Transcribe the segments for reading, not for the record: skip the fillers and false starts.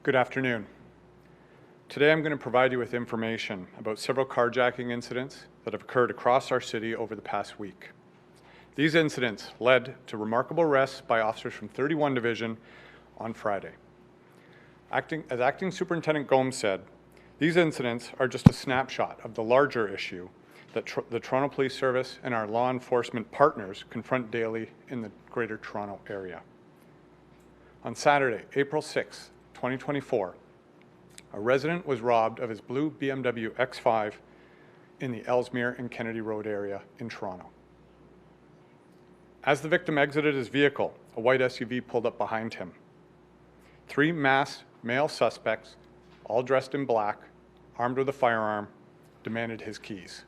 Good afternoon. Today I'm going to provide you with information about several carjacking incidents that have occurred across our city over the past week. These incidents led to remarkable arrests by officers from 31 Division on Friday. As Acting Superintendent Gomes said, these incidents are just a snapshot of the larger issue that the Toronto Police Service and our law enforcement partners confront daily in the Greater Toronto Area. On Saturday, April 6, 2024, a resident was robbed of his blue BMW X5 in the Ellesmere and Kennedy Road area in Toronto. As the victim exited his vehicle, a white SUV pulled up behind him. 3 masked male suspects, all dressed in black, armed with a firearm, demanded his keys.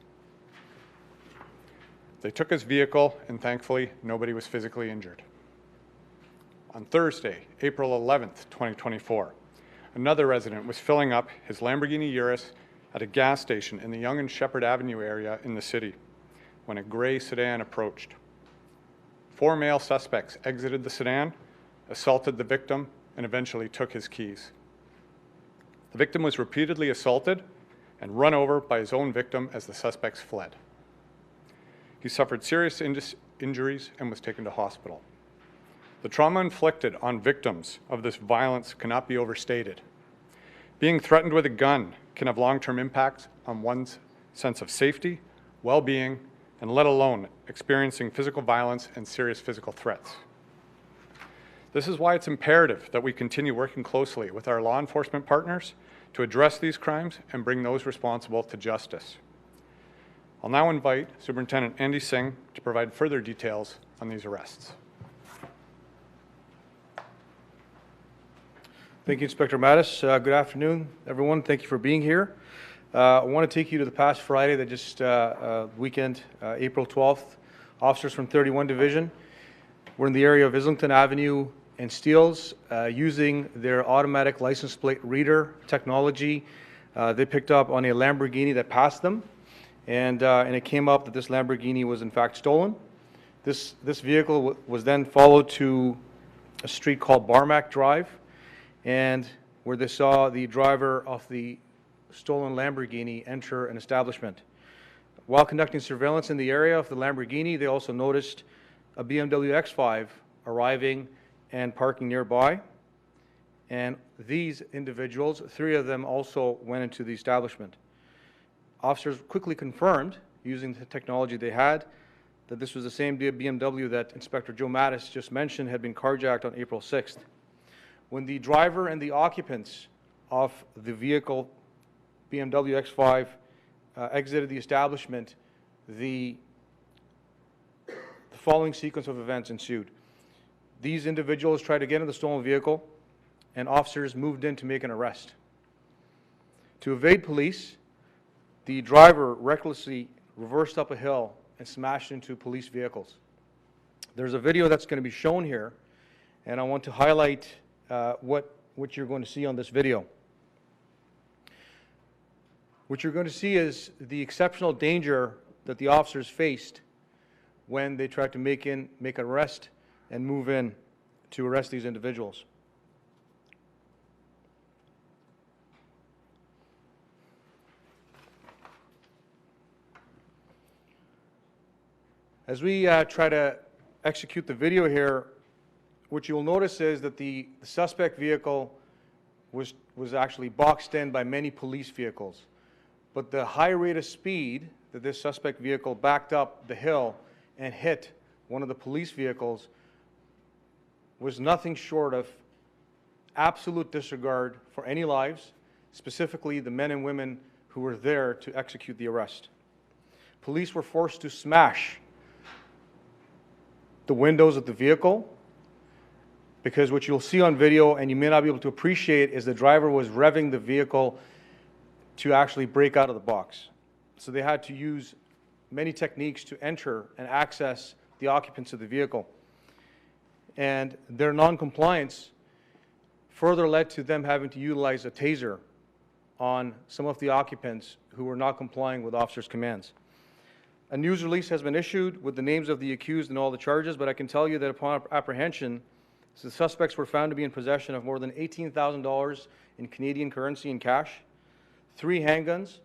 They took his vehicle, and thankfully, nobody was physically injured. On Thursday, April 11th, 2024, another resident was filling up his Lamborghini Urus at a gas station in the Yonge and Sheppard Avenue area in the city when a gray sedan approached. 4 male suspects exited the sedan, assaulted the victim, and eventually took his keys. The victim was repeatedly assaulted and run over by his own victim as the suspects fled. He suffered serious injuries and was taken to hospital. The trauma inflicted on victims of this violence cannot be overstated. Being threatened with a gun can have long-term impacts on one's sense of safety, well-being, and let alone experiencing physical violence and serious physical threats. This is why it's imperative that we continue working closely with our law enforcement partners to address these crimes and bring those responsible to justice. I'll now invite Superintendent Andy Singh to provide further details on these arrests. Thank you, Inspector Matys. Good afternoon, everyone. Thank you for being here. I want to take you to the past Friday, that just weekend, April 12th. Officers from 31 Division were in the area of Islington Avenue and Steeles using their automatic license plate reader technology. They picked up on a Lamborghini that passed them, and it came up that this Lamborghini was in fact stolen. This vehicle was then followed to a street called Barmack Drive, and where they saw the driver of the stolen Lamborghini enter an establishment. While conducting surveillance in the area of the Lamborghini, they also noticed a BMW X5 arriving and parking nearby. And these individuals, 3 of them, also went into the establishment. Officers quickly confirmed, using the technology they had, that this was the same BMW that Inspector Joe Matys just mentioned had been carjacked on April 6th. When the driver and the occupants of the vehicle, BMW X5, exited the establishment, the following sequence of events ensued. These individuals tried to get in the stolen vehicle, and officers moved in to make an arrest. To evade police, the driver recklessly reversed up a hill and smashed into police vehicles. There's a video that's going to be shown here, and I want to highlight what you're going to see on this video. What you're going to see is the exceptional danger that the officers faced when they tried to make an arrest and move in to arrest these individuals. As we try to execute the video here, what you'll notice is that the suspect vehicle was actually boxed in by many police vehicles. But the high rate of speed that this suspect vehicle backed up the hill and hit one of the police vehicles was nothing short of absolute disregard for any lives, specifically the men and women who were there to execute the arrest. Police were forced to smash the windows of the vehicle, because what you'll see on video, and you may not be able to appreciate, is the driver was revving the vehicle to actually break out of the box. So they had to use many techniques to enter and access the occupants of the vehicle. And their non-compliance further led to them having to utilize a taser on some of the occupants who were not complying with officers' commands. A news release has been issued with the names of the accused and all the charges, but I can tell you that upon apprehension, So the suspects were found to be in possession of more than $18,000 in Canadian currency and cash, 3 handguns.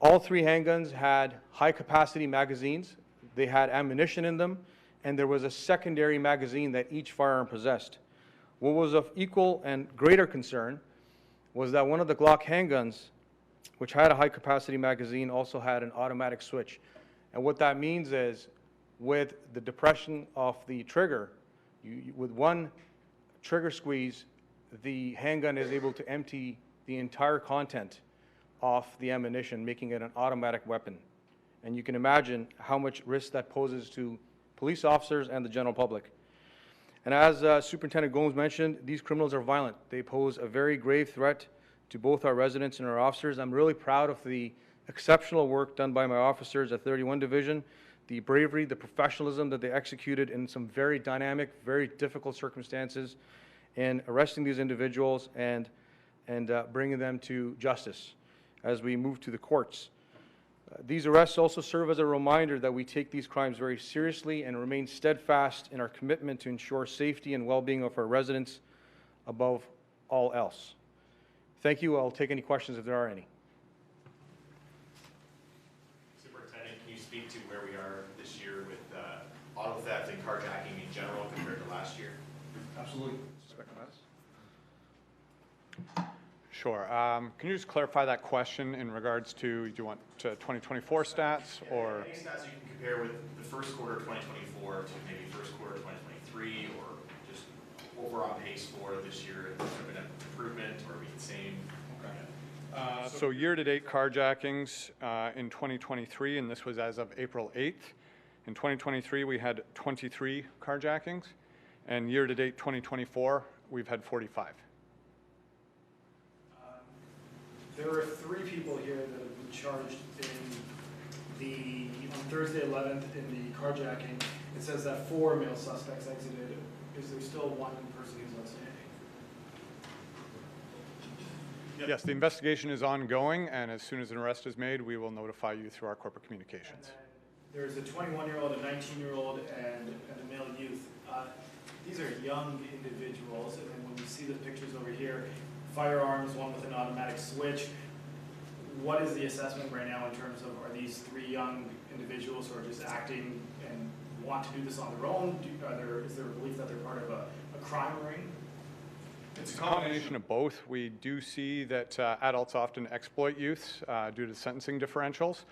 All 3 handguns had high-capacity magazines. They had ammunition in them, and there was a secondary magazine that each firearm possessed. What was of equal and greater concern was that one of the Glock handguns, which had a high-capacity magazine, also had an automatic switch. And what that means is, with the depression of the trigger, with one trigger squeeze, the handgun is able to empty the entire content of the ammunition, making it an automatic weapon. And you can imagine how much risk that poses to police officers and the general public. And as Superintendent Gomes mentioned, these criminals are violent. They pose a very grave threat to both our residents and our officers. I'm really proud of the exceptional work done by my officers at 31 Division, the bravery, the professionalism that they executed in some very dynamic, very difficult circumstances in arresting these individuals and bringing them to justice as we move to the courts. These arrests also serve as a reminder that we take these crimes very seriously and remain steadfast in our commitment to ensure safety and well-being of our residents above all else. Thank you. I'll take any questions if there are any. Superintendent, can you speak to where we are this year with auto theft and carjacking in general compared to last year? Absolutely. Sure. Can you just clarify that question in regards to, do you want to 2024 stats or? Any stats you can compare with the first quarter of 2024 to maybe first quarter of 2023, or just what we're on pace for this year? Has there been an improvement or are we the same? Okay. So year-to-date carjackings in 2023, and this was as of April 8th. In 2023, we had 23 carjackings, and year-to-date 2024, we've had 45. There are 3 people here that have been charged on Thursday 11th in the carjacking. It says that 4 male suspects exited. Is there still 1 person who's outstanding? Yes, the investigation is ongoing, and as soon as an arrest is made, we will notify you through our corporate communications. There's a 21-year-old, a 19-year-old, and a male youth. These are young individuals, and then when we see the pictures over here, firearms, one with an automatic switch. What is the assessment right now in terms of, are these 3 young individuals who are just acting and want to do this on their own? Is there a belief that they're part of a crime ring? It's a combination of both. We do see that adults often exploit youths due to sentencing differentials,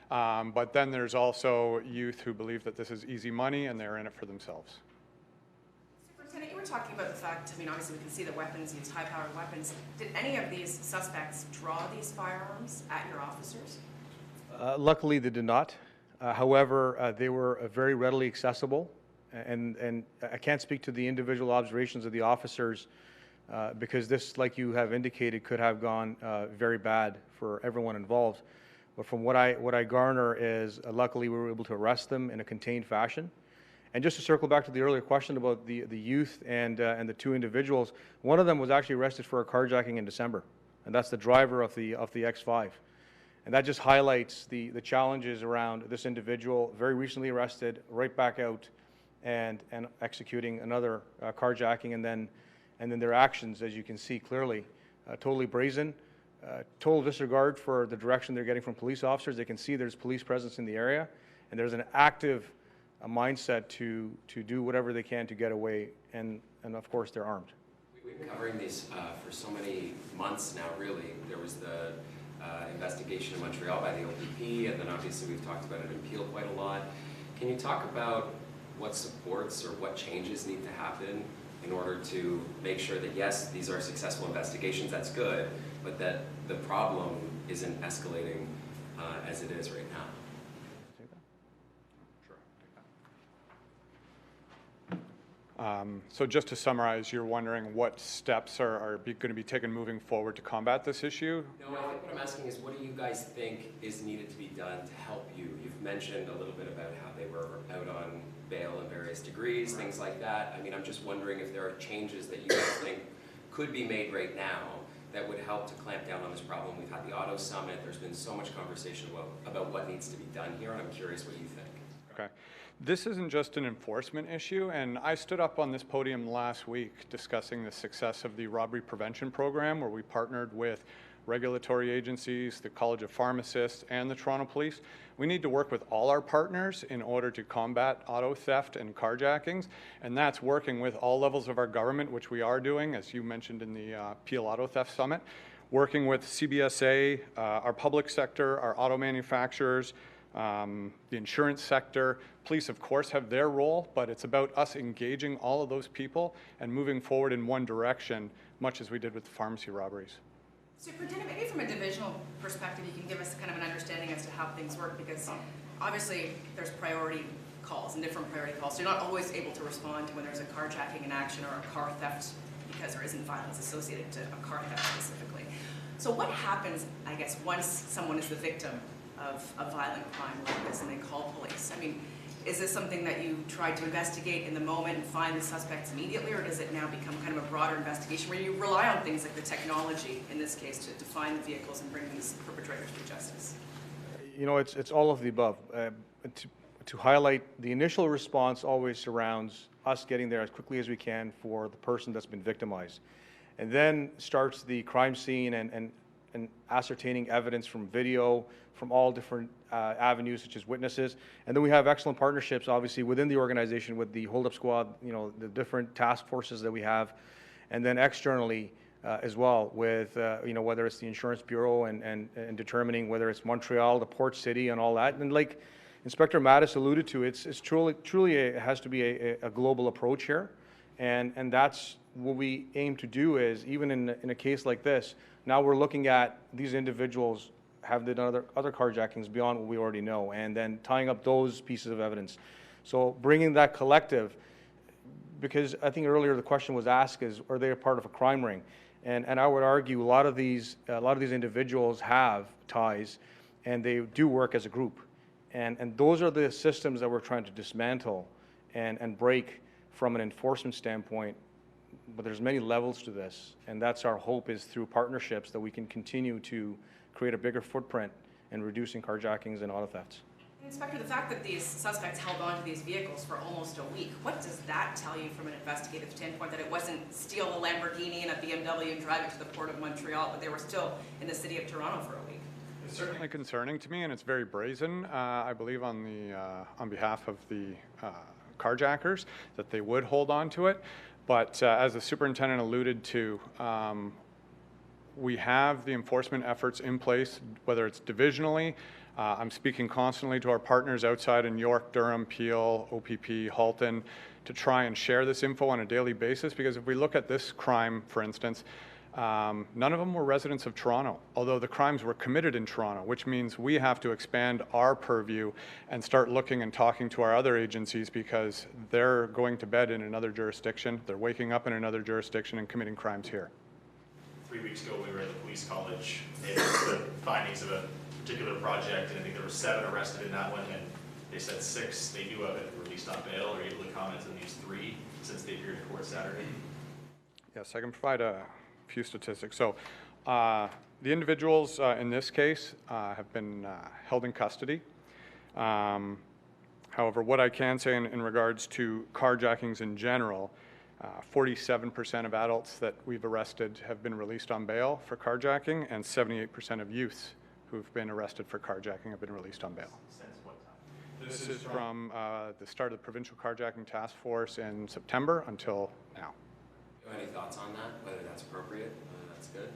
but then there's also youth who believe that this is easy money and they're in it for themselves. Superintendent, you were talking about the fact, obviously we can see that weapons use high-powered weapons. Did any of these suspects draw these firearms at your officers? Luckily, they did not. However, they were very readily accessible, and I can't speak to the individual observations of the officers because this, like you have indicated, could have gone very bad for everyone involved. But from what I garner is, luckily we were able to arrest them in a contained fashion. And just to circle back to the earlier question about the youth and the 2 individuals, one of them was actually arrested for a carjacking in December, and that's the driver of the X5. And that just highlights the challenges around this individual, very recently arrested, right back out and executing another carjacking, and then their actions, as you can see clearly, totally brazen, total disregard for the direction they're getting from police officers. They can see there's police presence in the area, and there's an active mindset to do whatever they can to get away, and of course they're armed. We've been covering these for so many months now, really. There was the investigation in Montreal by the OPP, and then obviously we've talked about it in Peel quite a lot. Can you talk about what supports or what changes need to happen in order to make sure that, yes, these are successful investigations, that's good, but that the problem isn't escalating as it is right now? So just to summarize, you're wondering what steps are going to be taken moving forward to combat this issue? No, I think what I'm asking is, what do you guys think is needed to be done to help you? You've mentioned a little bit about how they were out on bail in various degrees, things like that. I mean, I'm just wondering if there are changes that you guys think could be made right now that would help to clamp down on this problem. We've had the Auto Summit. There's been so much conversation about what needs to be done here, and I'm curious what you think. Okay. This isn't just an enforcement issue, and I stood up on this podium last week discussing the success of the robbery prevention program, where we partnered with regulatory agencies, the College of Pharmacists, and the Toronto Police. We need to work with all our partners in order to combat auto theft and carjackings, and that's working with all levels of our government, which we are doing, as you mentioned in the Peel Auto Theft Summit, working with CBSA, our public sector, our auto manufacturers, the insurance sector. Police, of course, have their role, but it's about us engaging all of those people and moving forward in one direction, much as we did with the pharmacy robberies. Superintendent, maybe from a divisional perspective, you can give us kind of an understanding as to how things work, because obviously there's priority calls and different priority calls. So you're not always able to respond to when there's a carjacking in action or a car theft, because there isn't violence associated to a car theft specifically. So what happens, I guess, once someone is the victim of a violent crime like this and they call police? I mean, is this something that you try to investigate in the moment and find the suspects immediately, or does it now become kind of a broader investigation where you rely on things like the technology, in this case, to find the vehicles and bring these perpetrators to justice? You know, it's all of the above. To highlight, the initial response always surrounds us getting there as quickly as we can for the person that's been victimized. And then starts the crime scene and ascertaining evidence from video, from all different avenues, such as witnesses. And then we have excellent partnerships, obviously, within the organization with the hold-up squad, you know, the different task forces that we have, and then externally as well with, you know, whether it's the Insurance Bureau and determining whether it's Montreal, the port city, and all that. And like Inspector Matys alluded to, it's truly it has to be a global approach here. And that's what we aim to do is, even in a case like this, now we're looking at these individuals have done other carjackings beyond what we already know, and then tying up those pieces of evidence. So bringing that collective, because I think earlier the question was asked is, are they a part of a crime ring? And I would argue a lot of these individuals have ties, and they do work as a group. And those are the systems that we're trying to dismantle and break from an enforcement standpoint. But there's many levels to this, and that's our hope, is through partnerships that we can continue to create a bigger footprint in reducing carjackings and auto thefts. Inspector, the fact that these suspects held on to these vehicles for almost a week, what does that tell you from an investigative standpoint, that it wasn't steal a Lamborghini and a BMW and drive it to the port of Montreal, but they were still in the city of Toronto for a week? It's certainly concerning to me, and it's very brazen, I believe, on behalf of the carjackers, that they would hold on to it. But as the superintendent alluded to, we have the enforcement efforts in place, whether it's divisionally. I'm speaking constantly to our partners outside in York, Durham, Peel, OPP, Halton, to try and share this info on a daily basis, because if we look at this crime, for instance, none of them were residents of Toronto, although the crimes were committed in Toronto, which means we have to expand our purview and start looking and talking to our other agencies, because they're going to bed in another jurisdiction, they're waking up in another jurisdiction and committing crimes here. 3 weeks ago, we were at the police college, and the findings of a particular project, and I think there were 7 arrested in that one, and they said 6 they knew of it released on bail. Are you able to comment on these 3 since they appeared in court Saturday? Yes, I can provide a few statistics. So the individuals in this case have been held in custody. However, what I can say in regards to carjackings in general, 47% of adults that we've arrested have been released on bail for carjacking, and 78% of youths who've been arrested for carjacking have been released on bail. Since what time? This is from the start of the Provincial Carjacking Task Force in September until now. Do you have any thoughts on that, whether that's appropriate, whether that's good?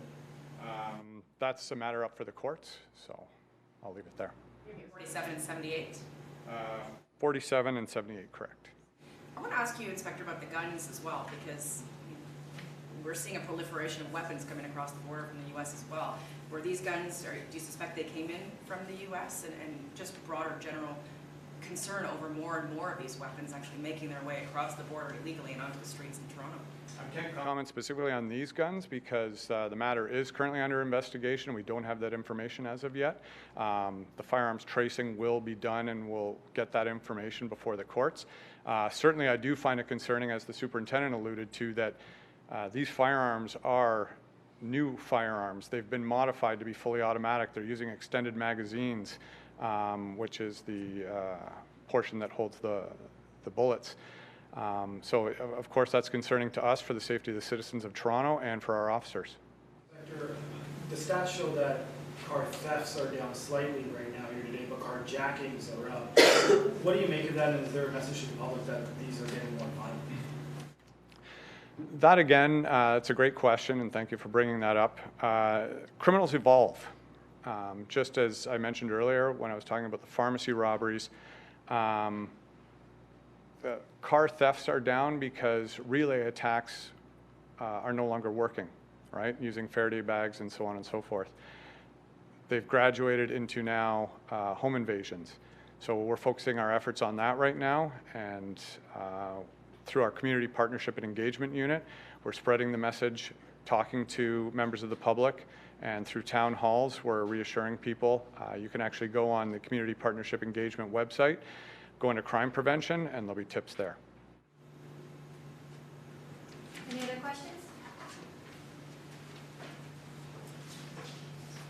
That's a matter up for the courts, so I'll leave it there. 47 and 78. 47 and 78, correct. I want to ask you, Inspector, about the guns as well, because we're seeing a proliferation of weapons coming across the border from the U.S. as well. Were these guns, or do you suspect they came in from the U.S., and just broader general concern over more and more of these weapons actually making their way across the border illegally and onto the streets in Toronto? I can't comment specifically on these guns because the matter is currently under investigation. We don't have that information as of yet. The firearms tracing will be done, and we'll get that information before the courts. Certainly, I do find it concerning, as the superintendent alluded to, that these firearms are new firearms. They've been modified to be fully automatic. They're using extended magazines. which is the portion that holds the bullets. So of course that's concerning to us for the safety of the citizens of Toronto and for our officers. Inspector, the stats show that car thefts are down slightly right now here today, but carjackings are up. What do you make of that, and is there a message to the public that these are getting more violent? That again, it's a great question, and thank you for bringing that up. Criminals evolve. Just as I mentioned earlier when I was talking about the pharmacy robberies, the car thefts are down because relay attacks are no longer working, right? Using Faraday bags and so on and so forth. They've graduated into now home invasions. So we're focusing our efforts on that right now, and through our community partnership and engagement unit, we're spreading the message, talking to members of the public, and through town halls, we're reassuring people. You can actually go on the community partnership engagement website, go into crime prevention, and there'll be tips there. Any other questions?